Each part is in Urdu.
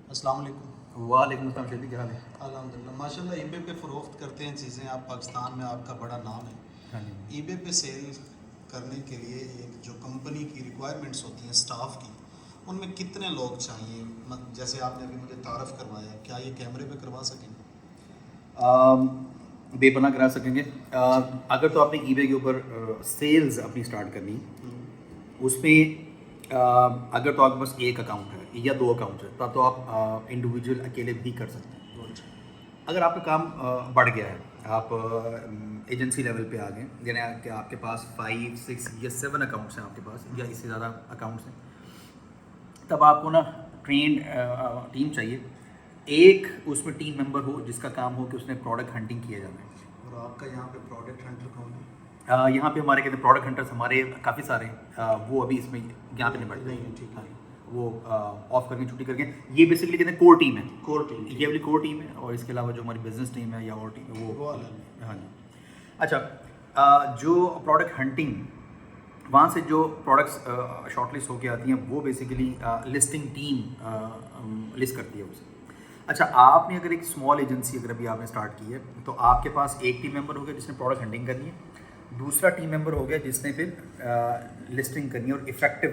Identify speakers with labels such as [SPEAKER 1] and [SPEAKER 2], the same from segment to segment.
[SPEAKER 1] السلام علیکم۔
[SPEAKER 2] وعلیکم السلام شیخ، کیا حال ہے؟
[SPEAKER 1] الحمدللہ ماشاء اللہ، ای بے پہ فروخت کرتے ہیں چیزیں آپ، پاکستان میں آپ کا بڑا نام ہے۔
[SPEAKER 2] ہاں جی۔
[SPEAKER 1] ای بے پہ سیل کرنے کے لیے ایک جو کمپنی کی ریکوائرمنٹس ہوتی ہیں اسٹاف کی، ان میں کتنے لوگ چاہیے؟ جیسے آپ نے ابھی مجھے تعارف کروایا، کیا یہ کیمرے پہ کروا سکیں گے؟
[SPEAKER 2] بے پناہ کرا سکیں گے۔ اگر تو آپ نے ای بے کے اوپر سیلز اپنی اسٹارٹ کرنی، اس میں اگر تو آپ کے پاس ایک اکاؤنٹ ہے یا دو اکاؤنٹ ہے تب تو آپ انڈیویجول اکیلے بھی کر سکتے ہیں۔ اگر آپ کا کام بڑھ گیا ہے، آپ ایجنسی لیول پہ آ گئے، یعنی کہ آپ کے پاس 5 6 یا 7 اکاؤنٹس ہیں آپ کے پاس، یا اس سے زیادہ اکاؤنٹس ہیں، تب آپ کو نا ٹرینڈ ٹیم چاہیے۔ ایک اس میں ٹیم ممبر ہو جس کا کام ہو کہ اس نے پروڈکٹ ہنٹنگ کیا جانا ہے۔
[SPEAKER 1] اور آپ کا یہاں پہ پروڈکٹ ہنٹر کون ہے؟
[SPEAKER 2] یہاں پہ ہمارے کہتے ہیں پروڈکٹ ہنٹرس ہمارے کافی سارے ہیں، وہ ابھی اس میں یہاں پہ نہیں بیٹھتے ہیں،
[SPEAKER 1] ٹھیک ہے،
[SPEAKER 2] وہ آف کر کے چھٹی کر کے۔ یہ بیسکلی کہتے ہیں کور ٹیم ہے،
[SPEAKER 1] کور ٹیم،
[SPEAKER 2] یہ والی کور ٹیم ہے، اور اس کے علاوہ جو ہماری بزنس ٹیم ہے یا اور ٹیم وہ
[SPEAKER 1] الگ ہے۔
[SPEAKER 2] ہاں جی۔ اچھا، جو پروڈکٹ ہنٹنگ، وہاں سے جو پروڈکٹس شارٹ لسٹ ہو کے آتی ہیں وہ بیسیکلی لسٹنگ ٹیم لسٹ کرتی ہے اسے۔ اچھا، آپ نے اگر ایک اسمال ایجنسی اگر ابھی آپ نے اسٹارٹ کی ہے تو آپ کے پاس ایک ٹیم ممبر ہو گیا جس نے پروڈکٹ ہنٹنگ کرنی ہے، دوسرا ٹیم ممبر ہو گیا جس نے پھر لسٹنگ کرنی ہے اور افیکٹو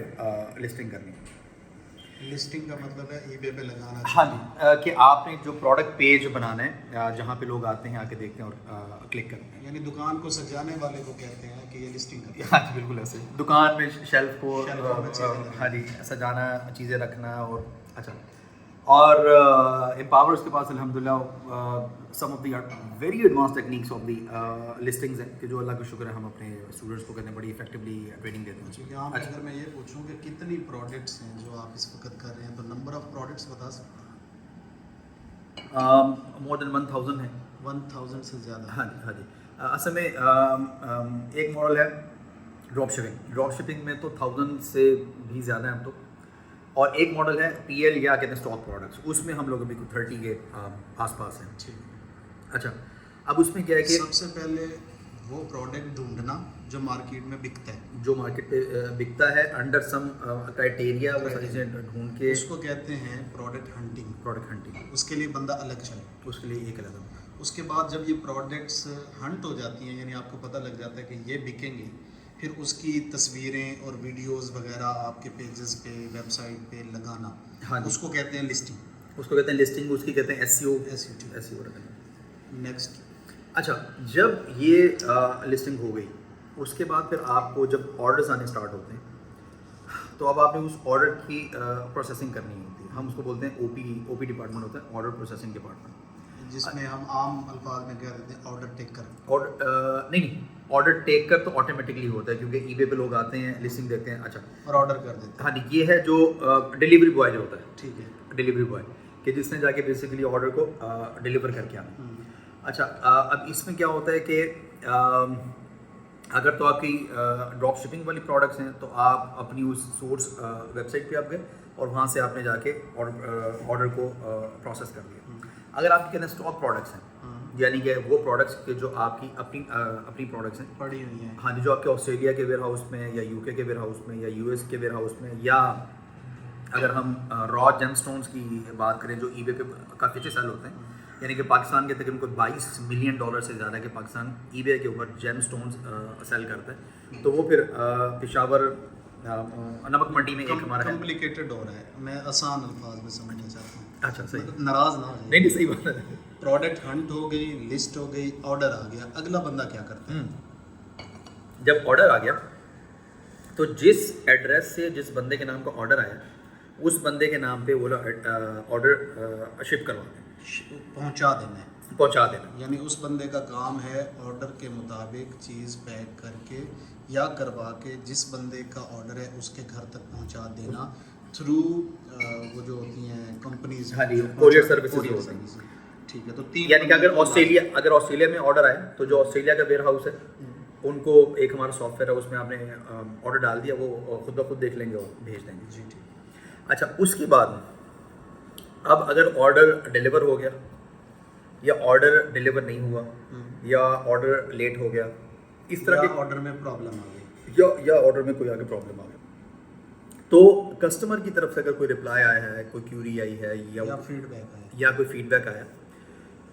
[SPEAKER 2] لسٹنگ کرنی ہے۔
[SPEAKER 1] لسٹنگ کا مطلب ہے ای بے پہ لگانا۔
[SPEAKER 2] ہاں جی، کہ آپ نے جو پروڈکٹ پیج بنانا ہے جہاں پہ لوگ آتے ہیں، آ کے دیکھتے ہیں اور کلک کرتے ہیں،
[SPEAKER 1] یعنی دکان کو سجانے والے کو کہتے ہیں کہ یہ لسٹنگ کرتا ہے۔
[SPEAKER 2] ہاں جی بالکل ایسے دکان میں شیلف کو
[SPEAKER 1] چیزیں
[SPEAKER 2] ہاں جی سجانا، چیزیں رکھنا، اور اچھا اور امپاورس کے پاس الحمدللہ some of the very advance techniques of the listings ہیں کہ جو اللہ کا شکر ہے ہم اپنے اسٹوڈنٹس کو کہتے ہیں بڑی افیکٹولی ٹریننگ دیتے ہیں۔
[SPEAKER 1] یہاں پہ اگر میں یہ پوچھوں کہ کتنی پروڈکٹس ہیں جو آپ اس وقت کر رہے ہیں تو نمبر آف پروڈکٹس بتا سکتے ہیں؟
[SPEAKER 2] مور دین 1000 ہے۔
[SPEAKER 1] 1000 سے زیادہ؟
[SPEAKER 2] ہاں جی ہاں جی۔ اصل میں ایک ماڈل ہے ڈراپ شپنگ، ڈراپ شپنگ میں تو 1000 سے بھی زیادہ ہیں ہم تو، اور ایک ماڈل ہے پی ایل یا کہتے ہیں اسٹاک پروڈکٹس، اس میں ہم لوگ ابھی 30 کے آس پاس ہیں۔
[SPEAKER 1] ٹھیک۔
[SPEAKER 2] اچھا، اب اس میں کیا ہے کہ
[SPEAKER 1] سب سے پہلے وہ پروڈکٹ ڈھونڈنا جو مارکیٹ میں بکتا ہے،
[SPEAKER 2] جو مارکیٹ پہ بکتا ہے انڈر سم کرائٹیریا، وہ ساری چیزیں ڈھونڈ کے
[SPEAKER 1] اس کو کہتے ہیں پروڈکٹ ہنٹنگ۔
[SPEAKER 2] پروڈکٹ ہنٹنگ،
[SPEAKER 1] اس کے لیے بندہ الگ چاہیے،
[SPEAKER 2] اس کے لیے ایک الگ۔
[SPEAKER 1] اس کے بعد جب یہ پروڈکٹس ہنٹ ہو جاتی ہیں، یعنی آپ کو پتہ لگ جاتا ہے کہ یہ بکیں گے، پھر اس کی تصویریں اور ویڈیوز وغیرہ آپ کے پیجز پہ، ویب سائٹ پہ لگانا،
[SPEAKER 2] ہاں جی،
[SPEAKER 1] اس کو کہتے ہیں لسٹنگ۔
[SPEAKER 2] اس کو کہتے ہیں لسٹنگ، اس کی کہتے ہیں ایس ای او۔
[SPEAKER 1] نیکسٹ۔
[SPEAKER 2] اچھا، جب یہ لسٹنگ ہو گئی، اس کے بعد پھر آپ کو جب آرڈرز آنے اسٹارٹ ہوتے ہیں تو اب آپ نے اس آرڈر کی پروسیسنگ کرنی ہوتی ہے۔ ہم اس کو بولتے ہیں او پی ڈپارٹمنٹ ہوتا ہے، آرڈر پروسیسنگ ڈپارٹمنٹ،
[SPEAKER 1] جس میں ہم عام الفاظ میں کہہ دیتے ہیں آرڈر ٹیکر۔
[SPEAKER 2] نہیں، آرڈر ٹیک کر تو آٹومیٹکلی ہوتا ہے کیونکہ ای بے پہ لوگ آتے ہیں، لسٹنگ دیکھتے ہیں، اچھا،
[SPEAKER 1] اور آرڈر کر دیتے ہیں۔
[SPEAKER 2] ہاں جی، یہ ہے جو ڈیلیوری بوائے جو ہوتا ہے،
[SPEAKER 1] ٹھیک ہے،
[SPEAKER 2] ڈیلیوری بوائے کہ جس نے جا کے بیسیکلی آرڈر کو ڈیلیور کر کے آنا۔ اچھا، اب اس میں کیا ہوتا ہے کہ اگر تو آپ کی ڈراپ شپنگ والی پروڈکٹس ہیں تو آپ اپنی اس سورس ویب سائٹ پہ آپ گئے اور وہاں سے آپ نے جا کے آرڈر کو پروسیس کر لیا۔ اگر آپ کے کہتے ہیں اسٹاک پروڈکٹس ہیں، یعنی کہ وہ پروڈکٹس کہ جو آپ کی اپنی پروڈکٹس ہیں
[SPEAKER 1] پڑی ہوئی ہیں،
[SPEAKER 2] ہاں جی، جو آپ کے آسٹریلیا کے ویئر ہاؤس میں یا یو کے ویئر ہاؤس میں یا یو ایس کے ویئر ہاؤس میں، یا اگر ہم را جیم اسٹونس کی بات کریں جو ای بے پہ کافی اچھے سیل ہوتے ہیں، یعنی کہ پاکستان کے تقریباً کوئی $22 ملین سے زیادہ کے پاکستان ای بے کے اوپر جیم اسٹونس سیل کرتا ہے، تو وہ پھر پشاور نمک منڈی میں ایک ہمارا
[SPEAKER 1] کمپلیکیٹڈ ہو رہا ہے، میں آسان الفاظ میں سمجھنا چاہتا ہوں۔
[SPEAKER 2] اچھا صحیح،
[SPEAKER 1] ناراض نہ ہو جائے۔
[SPEAKER 2] نہیں صحیح بات ہے۔
[SPEAKER 1] پروڈکٹ ہنٹ ہو گئی، لسٹ ہو گئی، آرڈر آ گیا، اگلا بندہ کیا کرتا ہے؟
[SPEAKER 2] جب آرڈر آ گیا تو جس ایڈریس سے جس بندے کے نام کا آرڈر آیا اس بندے کے نام پہ وہ آرڈر شپ کرواتے ہیں، پہنچا دینا۔
[SPEAKER 1] یعنی اس بندے کا کام ہے آرڈر کے مطابق چیز پیک کر کے یا کروا کے جس بندے کا آرڈر ہے اس کے گھر تک پہنچا دینا تھرو وہ جو ہوتی ہیں کمپنیز،
[SPEAKER 2] ہاں جی، کوریئر سروسز۔
[SPEAKER 1] ٹھیک ہے، تو تین،
[SPEAKER 2] یعنی کہ اگر آسٹریلیا میں آرڈر آئے تو جو آسٹریلیا کا ویئر ہاؤس ہے ان کو ایک ہمارا سافٹ ویئر ہے، اس میں آپ نے آرڈر ڈال دیا، وہ خود بخود دیکھ لیں گے اور بھیج دیں گے۔
[SPEAKER 1] جی ٹھیک۔
[SPEAKER 2] اچھا، اس کے بعد اب اگر آرڈر ڈیلیور ہو گیا یا آرڈر ڈیلیور نہیں ہوا یا آرڈر لیٹ ہو گیا، اس طرح کے
[SPEAKER 1] آرڈر میں پرابلم آ گئی،
[SPEAKER 2] یا آرڈر میں کوئی آگے پرابلم آ گیا، تو کسٹمر کی طرف سے اگر کوئی رپلائی آیا ہے, کوئی کیوری آئی ہے
[SPEAKER 1] یا فیڈ بیک ہے
[SPEAKER 2] یا کوئی فیڈ بیک آیا,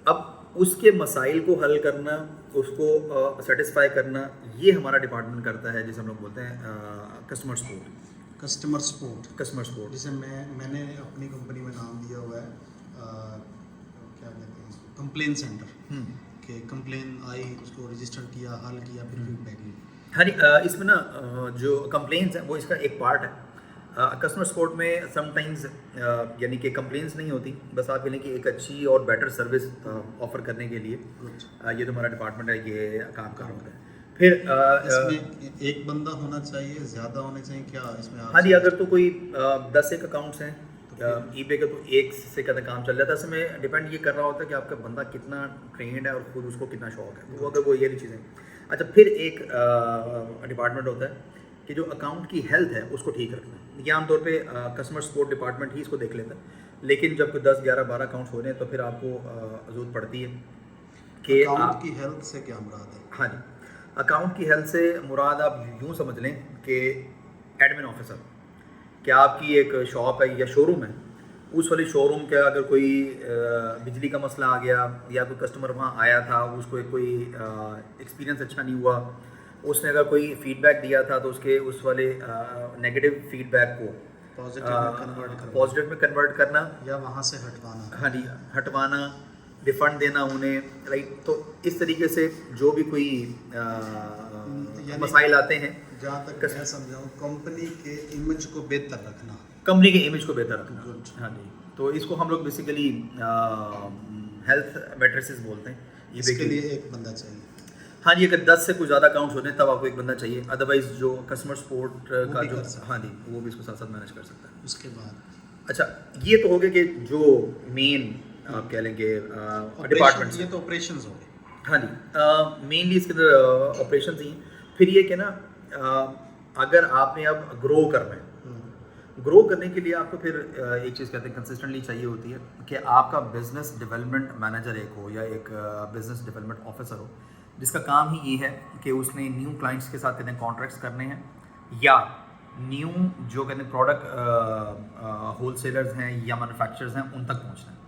[SPEAKER 2] اب اس کے مسائل کو حل کرنا, اس کو سیٹسفائی کرنا, یہ ہمارا ڈپارٹمنٹ کرتا ہے, جسے ہم لوگ بولتے ہیں کسٹمر سپورٹ.
[SPEAKER 1] کسٹمر سپورٹ جسے میں نے اپنی کمپنی میں نام دیا ہوا ہے کیا کہتے ہیں اس کو, کمپلین سینٹر, کہ کمپلین آئی اس کو رجسٹر کیا, حل کیا, پھر فیڈ بیک لی.
[SPEAKER 2] ہاں جی, اس میں نا جو کمپلینس ہیں وہ اس کا ایک پارٹ ہے. کسٹمر سپورٹ میں سم ٹائمز یعنی کہ کمپلینس نہیں ہوتی, بس آپ یعنی کہ ایک اچھی اور بیٹر سروس آفر کرنے کے لیے یہ تو ہمارا ڈپارٹمنٹ ہے, یہ کام کر رہا ہوتا ہے. پھر
[SPEAKER 1] اس میں ایک بندہ ہونا چاہیے, زیادہ ہونے چاہیے کیا اس میں؟
[SPEAKER 2] ہاں جی, اگر تو کوئی 10 ایک اکاؤنٹس ہیں ای بے کے, تو ایک سے کہتے کام چل جاتا ہے. اس میں ڈپینڈ یہ کر رہا ہوتا ہے کہ آپ کا بندہ کتنا ٹرینڈ ہے اور خود اس کو کتنا شوق ہے, تو اگر وہ یہ چیزیں. اچھا, پھر ایک ڈپارٹمنٹ ہوتا ہے کہ جو اکاؤنٹ کی ہیلتھ ہے اس کو ٹھیک رکھنا ہے. یہ عام طور پہ کسٹمر سپورٹ ڈپارٹمنٹ ہی اس کو دیکھ لیتا ہے, لیکن جب کوئی 10, 11, 12 اکاؤنٹس ہو رہے ہیں تو پھر آپ کو ضرورت پڑتی ہے کہ
[SPEAKER 1] اکاؤنٹ کی ہیلتھ سے کیا مراد ہے؟
[SPEAKER 2] ہاں جی, اکاؤنٹ کی ہیلتھ سے مراد آپ یوں سمجھ لیں کہ ایڈمن آفیسر, کیا آپ کی ایک شاپ ہے یا شو روم ہے, اس والی شو روم کا اگر کوئی بجلی کا مسئلہ آ گیا, یا کوئی کسٹمر وہاں آیا تھا, اس کو کوئی ایکسپیرینس اچھا نہیں ہوا, اس نے اگر کوئی فیڈ بیک دیا تھا تو اس والے نیگیٹو فیڈ بیک کو پازیٹیو میں کنورٹ کرنا,
[SPEAKER 1] یا وہاں سے ہٹوانا.
[SPEAKER 2] ہاں جی, ہٹوانا, ریفنڈ دینا انہیں, رائٹ. تو اس طریقے سے جو بھی کوئی مسائل آتے ہیں,
[SPEAKER 1] جہاں تک میں سمجھاؤں, کمپنی کے امیج کو بہتر رکھنا,
[SPEAKER 2] کمپنی کے امیج کو بہتر رکھنا. ہاں جی, تو اس کو ہم لوگ بیسیکلی ہیلتھ میٹریسز بولتے ہیں.
[SPEAKER 1] اس کے لیے ایک بندہ چاہیے.
[SPEAKER 2] ہاں جی, اگر 10 سے کوئی زیادہ اکاؤنٹس ہوتے ہیں تب آپ کو ایک بندہ چاہیے, ادروائز جو کسٹمر سپورٹ کا جو, ہاں جی, وہ بھی اس کو ساتھ ساتھ مینیج کر سکتا ہے.
[SPEAKER 1] اس کے بعد
[SPEAKER 2] اچھا, یہ تو ہو گیا کہ جو مین آپ کہہ لیں کہ ڈپارٹمنٹ,
[SPEAKER 1] یہ تو آپریشنز ہو گئے.
[SPEAKER 2] ہاں جی, مینلی اس کے اندر آپریشنز ہی ہیں. پھر یہ کہ نا اگر آپ نے اب گرو کرنا ہے, گرو کرنے کے لیے آپ کو پھر ایک چیز کہتے ہیں کنسسٹنٹلی چاہیے ہوتی ہے کہ آپ کا بزنس ڈیولپمنٹ مینیجر ایک ہو, یا ایک بزنس ڈیولپمنٹ آفیسر ہو, جس کا کام ہی یہ ہے کہ اس نے نیو کلائنٹس کے ساتھ کہتے ہیں کانٹریکٹس کرنے ہیں, یا نیو جو کہتے ہیں پروڈکٹ ہول سیلرز ہیں یا مینوفیکچررز ہیں ان تک پہنچنا ہے.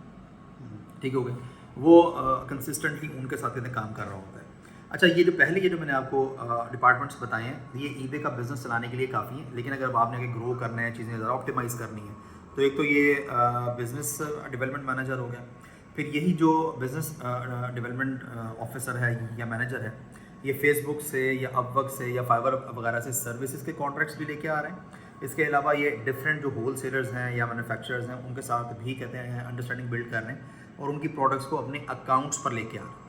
[SPEAKER 2] ٹھیک ہو گیا, وہ کنسسٹنٹلی ان کے ساتھ کہتے ہیں کام کر رہا ہوتا ہے. اچھا, یہ جو میں نے آپ کو ڈپارٹمنٹس بتائے ہیں, یہ ای بے کا بزنس چلانے کے لیے کافی ہیں, لیکن اگر آپ نے گرو کرنا ہے, چیزیں ذرا آپٹیمائز کرنی ہے, تو ایک تو یہ بزنس ڈیولپمنٹ مینیجر ہو گیا. پھر یہی جو بزنس ڈیولپمنٹ آفیسر ہے یا مینیجر ہے, یہ فیس بک سے یا اپ ورک سے یا فائبر وغیرہ سے سروسز کے کانٹریکٹس بھی لے کے آ رہے ہیں. اس کے علاوہ یہ ڈفرینٹ جو ہول سیلرز ہیں یا مینوفیکچررز ہیں ان کے ساتھ بھی کہتے ہیں انڈرسٹینڈنگ بلڈ کر رہے ہیں, اور ان کی پروڈکٹس کو اپنے اکاؤنٹس پر لے کے آ رہے ہیں.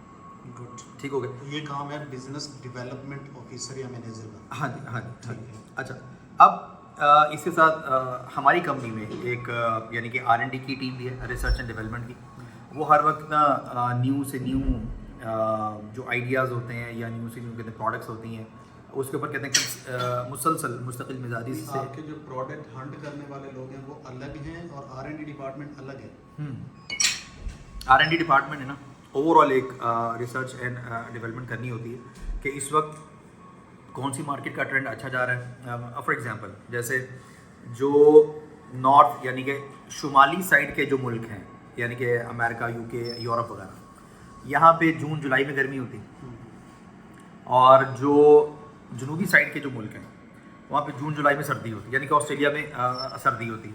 [SPEAKER 1] گڈ,
[SPEAKER 2] ٹھیک ہو گیا.
[SPEAKER 1] یہ کام ہے بزنس ڈیولپمنٹ آفیسر یا مینیجر کا.
[SPEAKER 2] ہاں جی, ہاں جی, اچھا. اب اس کے ساتھ ہماری کمپنی میں ایک یعنی کہ R&D کی ٹیم بھی ہے, ریسرچ اینڈ ڈیولپمنٹ کی. وہ ہر وقت نا نیو سے نیو جو آئیڈیاز ہوتے ہیں یا نیو سے نیو کہتے ہیں پروڈکٹس ہوتی ہیں, اس کے اوپر کہتے ہیں مسلسل مستقل مزاجی سے.
[SPEAKER 1] آپ کے جو پروڈکٹ ہنٹ کرنے والے لوگ ہیں وہ الگ ہیں اور R&D ڈپارٹمنٹ الگ ہے.
[SPEAKER 2] R&D ڈپارٹمنٹ ہے نا, اوور آل ایک ریسرچ اینڈ ڈیولپمنٹ کرنی ہوتی ہے کہ اس وقت کون سی مارکیٹ کا ٹرینڈ اچھا جا رہا ہے. فار ایگزامپل جیسے جو نارتھ یعنی کہ شمالی سائڈ کے جو ملک ہیں, یعنی کہ امریکہ, یو کے, یورپ وغیرہ, یہاں پہ جون جولائی میں گرمی ہوتی, اور جو جنوبی سائڈ کے جو ملک ہیں وہاں پہ جون جولائی میں سردی ہوتی, یعنی کہ آسٹریلیا میں سردی ہوتی.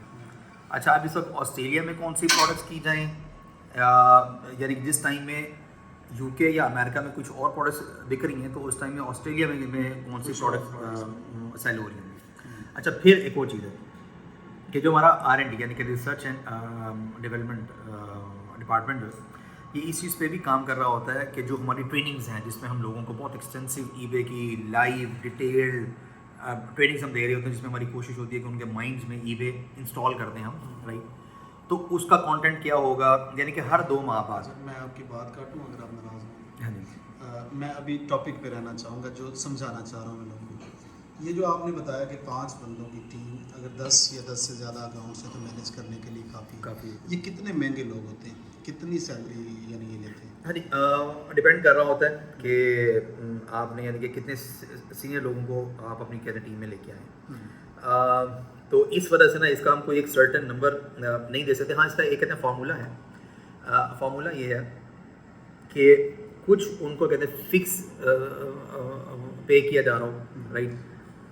[SPEAKER 2] اچھا, اب اس وقت آسٹریلیا میں کون سی پروڈکٹس کی جائیں, یعنی جس ٹائم میں یو کے یا امریکہ میں کچھ اور پروڈکٹس بک رہی ہیں تو اس ٹائم میں آسٹریلیا میں کون سی پروڈکٹ سیل ہو رہی ہیں. اچھا, پھر ایک اور چیز ہے کہ جو ہمارا R&D یعنی کہ ریسرچ اینڈ ڈیولپمنٹ ڈپارٹمنٹ, یہ اس چیز پہ بھی کام کر رہا ہوتا ہے کہ جو ہماری ٹریننگز ہیں, جس میں ہم لوگوں کو بہت ایکسٹینسو ای بے کی لائیو ڈیٹیلڈ ٹریننگز ہم دے رہے ہوتے ہیں, جس میں ہماری کوشش ہوتی ہے کہ ان کے مائنڈز میں ای بے انسٹال کر دیں ہم, رائٹ. تو اس کا کانٹینٹ کیا ہوگا, یعنی کہ ہر 2 ماہ بعد.
[SPEAKER 1] میں آپ کی بات کاٹوں اگر آپ ناراض ہوں, میں ابھی ٹاپک پہ رہنا چاہوں گا جو سمجھانا چاہ رہا ہوں میں لوگوں کو. یہ جو آپ نے بتایا کہ 5 بندوں کی ٹیم, اگر 10 یا 10 سے زیادہ اکاؤنٹس ہیں تو مینیج کرنے کے لیے کافی. یہ کتنے مہنگے لوگ ہوتے ہیں, کتنی سیلری یعنی یہ لیتے ہیں؟
[SPEAKER 2] ہاں جی, ڈپینڈ کر رہا ہوتا ہے کہ آپ نے یعنی کہ کتنے سینئر لوگوں کو آپ اپنی کیریئر ٹیم میں لے کے آئیں. تو اس وجہ سے نا اس کا ہم کوئی ایک سرٹن نمبر نہیں دے سکتے. ہاں اس کا ایک کہتے ہیں فارمولا ہے. فارمولا یہ ہے کہ کچھ ان کو کہتے ہیں فکس پے کیا جا رہا ہو رائٹ,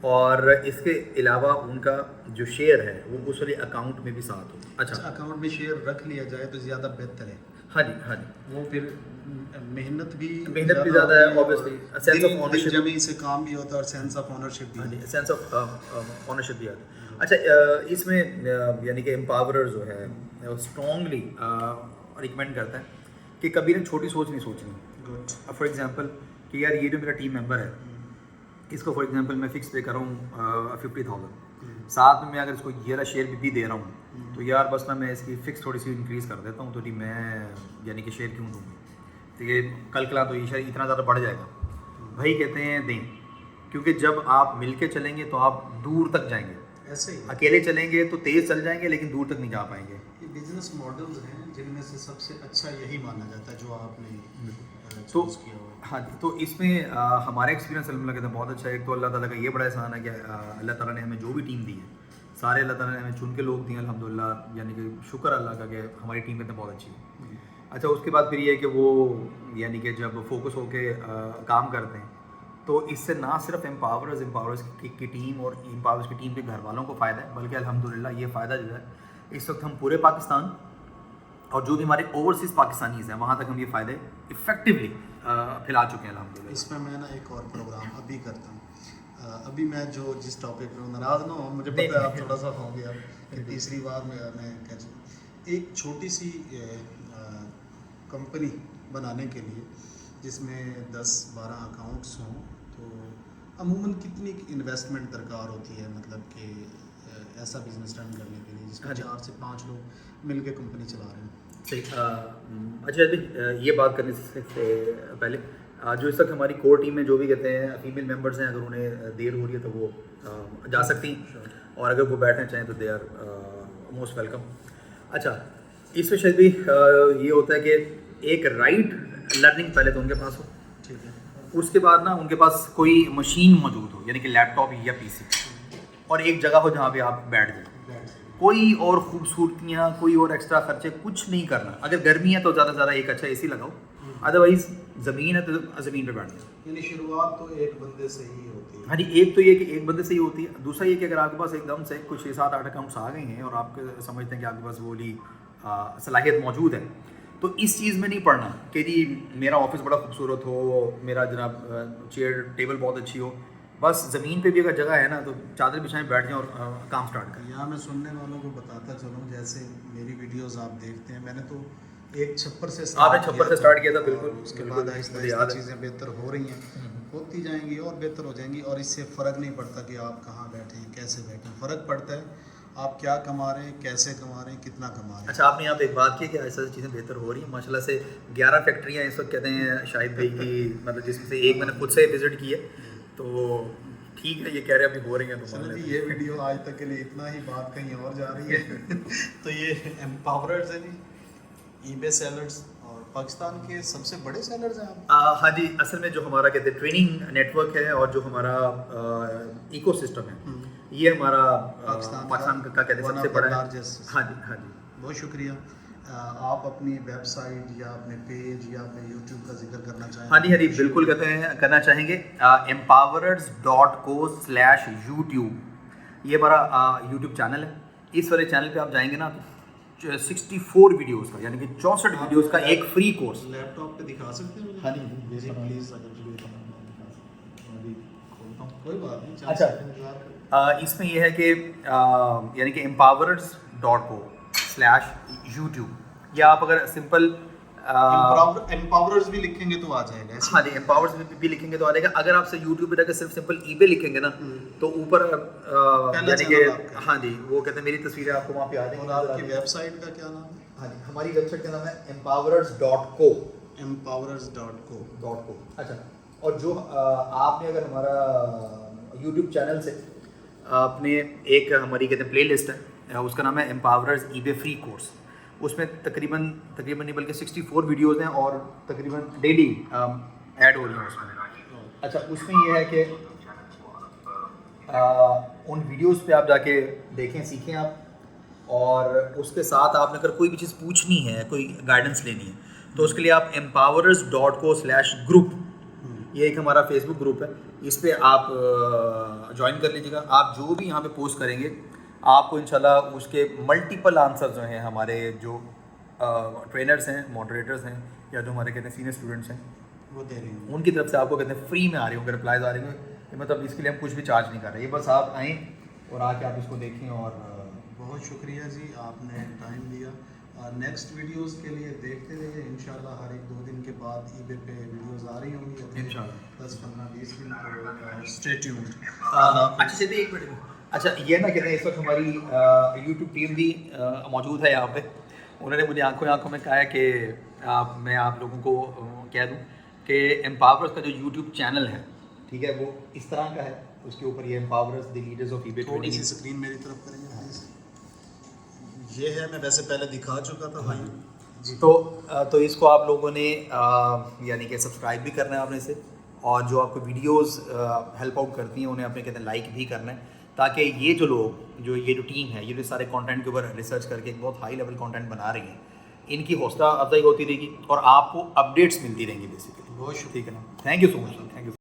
[SPEAKER 2] اور اس کے علاوہ ان کا جو شیئر ہے وہ اس والے اکاؤنٹ میں بھی ساتھ ہو. اچھا
[SPEAKER 1] اکاؤنٹ میں شیئر رکھ لیا جائے تو زیادہ بہتر ہے.
[SPEAKER 2] ہاں جی ہاں جی,
[SPEAKER 1] وہ پھر محنت بھی
[SPEAKER 2] زیادہ ہے اوبویسلی, سینس آف اونرشپ
[SPEAKER 1] جمی سے کام بھی ہوتا ہے اور سینس آف اونرشپ بھی.
[SPEAKER 2] ہاں جی, سینس آف اونرشپ بھی آتا ہے. اچھا اس میں یعنی کہ امپاورر جو ہے اسٹرانگلی ریکمینڈ کرتا ہے کہ کبھی نا چھوٹی سوچ نہیں سوچنی.
[SPEAKER 1] گڈ.
[SPEAKER 2] فار ایگزامپل کہ یار یہ جو میرا ٹیم ممبر ہے اس کو فار ایگزامپل میں فکس پے کر رہا ہوں 50,000, ساتھ میں اگر اس کو یہ والا شیئر بھی دے رہا ہوں تو یار بس نا میں اس کی فکس تھوڑی سی انکریز کر دیتا ہوں, تو جی میں یعنی کہ شیئر کیوں دوں گی, تو یہ کل کلا تو یہ شیئر اتنا زیادہ بڑھ جائے گا. بھائی کہتے ہیں دیں, کیونکہ جب آپ مل کے چلیں گے تو آپ دور تک جائیں گے.
[SPEAKER 1] ایسے ہی
[SPEAKER 2] اکیلے چلیں گے تو تیز چل جائیں گے لیکن دور تک نہیں جا پائیں گے.
[SPEAKER 1] یہ بزنس ماڈلز ہیں جن میں سے سب سے اچھا یہی مانا جاتا ہے جو آپ نے
[SPEAKER 2] تو
[SPEAKER 1] چوز کیا ہوا.
[SPEAKER 2] ہاں جی, تو اس میں ہمارا ایکسپیرینس الحمد للہ کہتے ہیں بہت اچھا ہے. ایک تو اللہ تعالیٰ کا یہ بڑا احسان ہے کہ اللہ تعالیٰ نے ہمیں جو بھی ٹیم دی ہے سارے اللہ تعالیٰ نے ہمیں چن کے لوگ دیے الحمد للہ, یعنی کہ شکر اللہ کا کہ ہماری ٹیم کہتے ہیں بہت اچھی ہے. اچھا اس کے بعد پھر یہ ہے کہ وہ یعنی کہ جب فوکس ہو کے کام کرتے ہیں تو اس سے نہ صرف امپاوررز کی ٹیم اور امپاوررز کی ٹیم کے گھر والوں کو فائدہ ہے, بلکہ الحمدللہ یہ فائدہ جو ہے اس وقت ہم پورے پاکستان اور جو بھی ہمارے اوورسیز پاکستانیز ہیں وہاں تک ہم یہ فائدے افیکٹولی پھیلا چکے ہیں الحمدللہ.
[SPEAKER 1] اس میں میں نا ایک اور پروگرام ابھی کرتا ہوں. ابھی میں جو جس ٹاپک پہ ناراض نہ ہوں, مجھے پتہ ہے آپ تھوڑا سا ہو گیا کہ تیسری بار میں کہہ چکا. ایک چھوٹی سی کمپنی بنانے کے لیے جس میں 10-12 اکاؤنٹس ہوں تو عموماً کتنی انویسٹمنٹ درکار ہوتی ہے, مطلب کہ ایسا بزنس رن کرنے کے لیے جس میں 4 سے 5 لوگ مل کے کمپنی چلا رہے ہیں.
[SPEAKER 2] صحیح. اچھا ابھی یہ بات کرنے سے پہلے جو اس وقت ہماری کور ٹیم میں جو بھی کہتے ہیں فیمیل ممبرس ہیں, اگر انہیں دیر ہو رہی ہے تو وہ جا سکتی ہیں, اور اگر وہ بیٹھنا چاہیں تو دے آر موسٹ ویلکم. اچھا اس میں شاید بھی یہ ہوتا ہے کہ ایک رائٹ لرننگ پہلے تو ان کے پاس ہو,
[SPEAKER 1] ٹھیک ہے,
[SPEAKER 2] اس کے بعد نا ان کے پاس کوئی مشین موجود ہو, یعنی کہ لیپ ٹاپ یا پی سی, اور ایک جگہ ہو جہاں پہ آپ بیٹھ جائیں. کوئی اور خوبصورتیاں, کوئی اور ایکسٹرا خرچے کچھ نہیں کرنا. اگر گرمی ہے تو زیادہ سے زیادہ ایک اچھا اے سی لگاؤ, ادروائز زمین ہے تو زمین پہ بیٹھ جاؤ.
[SPEAKER 1] یعنی شروعات تو ایک بندے سے ہی ہوتی ہے.
[SPEAKER 2] ہاں جی, ایک تو یہ کہ ایک بندے سے ہی ہوتی ہے. دوسرا یہ کہ اگر آپ کے پاس ایک دم سے کچھ 6-7-8 اکاؤنٹس آ گئے ہیں اور آپ سمجھتے ہیں کہ آپ کے پاس وہ والی صلاحیت موجود ہے, تو اس چیز میں نہیں پڑنا کہ جی میرا آفس بڑا خوبصورت ہو, میرا جناب چیئر ٹیبل بہت اچھی ہو. بس زمین پہ بھی اگر جگہ ہے نا تو چادر بچھائیں, بیٹھ جائیں اور کام سٹارٹ کریں.
[SPEAKER 1] یہاں میں سننے والوں کو بتاتا چلوں, جیسے میری ویڈیوز آپ دیکھتے ہیں, میں نے تو ایک چھپر سے
[SPEAKER 2] آپ نے چھپر سے سٹارٹ کیا تھا, بالکل.
[SPEAKER 1] اس کے بعد آہستہ آہستہ چیزیں بہتر ہو رہی ہیں, ہوتی جائیں گی اور بہتر ہو جائیں گی. اور اس سے فرق نہیں پڑتا کہ آپ کہاں بیٹھیں, کیسے بیٹھیں, فرق پڑتا ہے آپ کیا کما رہے ہیں, کیسے کما رہے ہیں, کتنا کما رہے ہیں.
[SPEAKER 2] اچھا آپ نے یہاں پہ ایک بات کی کہ ایسا چیزیں بہتر ہو رہی ہیں ماشاء اللہ سے. 11 فیکٹریاں اس وقت کہتے ہیں شاہد بھائی کی, مطلب جس میں سے ایک میں نے خود سے وزٹ کی ہے, تو ٹھیک ہے یہ کہہ رہے ہیں ابھی ہو رہی ہیں.
[SPEAKER 1] چلو جی, یہ ویڈیو آج تک کے لیے اتنا ہی, بات کہیں اور جا رہی ہے. تو یہ امپاوررز ہیں جی, ای بے سیلرز, اور پاکستان کے سب سے بڑے سیلرز ہیں آپ.
[SPEAKER 2] ہاں جی, اصل میں جو ہمارا کہتے ہیں ٹریننگ نیٹ ورک ہے اور جو ہمارا ایکو سسٹم ہے, یہ ہمارا پاکستان کا کہتے ہیں سب سے بڑا ہے. ہاں جی ہاں جی,
[SPEAKER 1] بہت شکریہ. آپ اپنی ویب سائٹ یا اپنے پیج یا اپنے یوٹیوب کا ذکر کرنا چاہیں؟
[SPEAKER 2] ہاں جی بالکل کہتے ہیں کرنا چاہیں گے. empowerers.co/youtube یہ ہمارا یوٹیوب چینل ہے. اس والے چینل پہ آپ جائیں گے نا تو 64 ویڈیوز کا, یعنی کہ 64 ویڈیوز کا ایک فری کورس.
[SPEAKER 1] لیپ ٹاپ پہ دکھا سکتے ہیں؟
[SPEAKER 2] ہاں جی
[SPEAKER 1] پلیز. کوئی بات نہیں.
[SPEAKER 2] اچھا اس میں یہ ہے کہ یعنی کہ empowerers.co/youtube, یا آپ اگر سمپل
[SPEAKER 1] امپاوررز بھی لکھیں گے تو آ جائے گا.
[SPEAKER 2] ہاں جی, امپاورز بھی لکھیں گے تو آ جائے گا. اگر آپ سے یوٹیوب پہ جا کے صرف سمپل ای بے لکھیں گے نا تو اوپر یعنی کہ ہاں جی وہ کہتے ہیں میری تصویریں آپ کو وہاں پہ آ جائیں گی.
[SPEAKER 1] اور آپ کی ویب سائٹ کا کیا نام ہے؟
[SPEAKER 2] ہاں جی, ہماری ویب سائٹ کا نام ہے empowerers.co.
[SPEAKER 1] empowerers.co.
[SPEAKER 2] اچھا, اور جو آپ نے اگر ہمارا یوٹیوب چینل سے آپ نے ایک ہماری کہتے ہیں پلے لسٹ ہے, اس کا نام ہے امپاوررز ای بے فری کورس. اس میں تقریباً نہیں بلکہ 64 ویڈیوز ہیں اور تقریباً ڈیلی ایڈ ہو رہی ہیں اس میں. اچھا اس میں یہ ہے کہ ان ویڈیوز پہ آپ جا کے دیکھیں، سیکھیں آپ، اور اس کے ساتھ آپ نے اگر کوئی بھی چیز پوچھنی ہے، کوئی گائیڈنس لینی ہے، تو اس کے لیے آپ empowerers.co/group، یہ ایک ہمارا فیس بک گروپ ہے، اس پہ آپ جوائن کر لیجیے گا. آپ جو بھی یہاں پہ پوسٹ کریں گے آپ کو انشاءاللہ اس کے ملٹیپل آنسر جو ہیں ہمارے جو ٹرینرز ہیں، ماڈریٹرز ہیں، یا جو ہمارے کہتے ہیں سینئر اسٹوڈنٹس ہیں
[SPEAKER 1] وہ دے رہی ہوں.
[SPEAKER 2] ان کی طرف سے آپ کو کہتے ہیں فری میں آ رہی ہوں گے رپلائز آ رہی ہوں گے. مطلب اس کے لیے ہم کچھ بھی چارج نہیں کر رہے، یہ بس آپ آئیں اور آ کے آپ اس کو دیکھیں. اور
[SPEAKER 1] بہت شکریہ جی، آپ نے ٹائم دیا. نیکسٹ ویڈیوز کے لیے دیکھتے رہیے، انشاءاللہ ہر ایک 2 دن کے بعد ای بے پہ ویڈیوز آ رہی ہوں گی
[SPEAKER 2] انشاءاللہ
[SPEAKER 1] 10-15-20 دن. Stay tuned.
[SPEAKER 2] اچھا چلیے ایک منٹ، اچھا یہ نا کہتے ہیں اس وقت ہماری یوٹیوب ٹیم بھی موجود ہے یہاں پہ. انہوں نے مجھے آنکھوں میں کہا ہے کہ میں آپ لوگوں کو کہہ دوں کہ ایمپاورز کا جو یوٹیوب چینل ہے، ٹھیک ہے، وہ اس طرح کا ہے. اس کے اوپر یہ ایمپاورز دی لیڈرز آف ای بے
[SPEAKER 1] تھوڑی سی
[SPEAKER 2] ٹریننگ.
[SPEAKER 1] اسکرین میری طرف کریں گے پلیز. یہ ہے، میں ویسے پہلے دکھا چکا تھا بھائی جی.
[SPEAKER 2] تو اس کو آپ لوگوں نے یعنی کہ سبسکرائب بھی کرنا ہے آپ نے اسے، اور جو آپ کو ویڈیوز ہیلپ آؤٹ کرتی ہیں انہیں آپ نے کہتے ہیں لائک بھی کرنا ہے، تاکہ یہ جو لوگ یہ جو ٹیم ہے، یہ جو سارے کانٹینٹ کے اوپر ریسرچ کر کے ایک بہت ہائی لیول کانٹینٹ بنا رہی ہیں، ان کی حوصلہ افزائی ہوتی رہے گی اور آپ کو اپڈیٹس ملتی رہیں گی بیسیکلی.
[SPEAKER 1] بہت شکریہ.
[SPEAKER 2] ٹھیک ہے نا، thank you so much, thank you.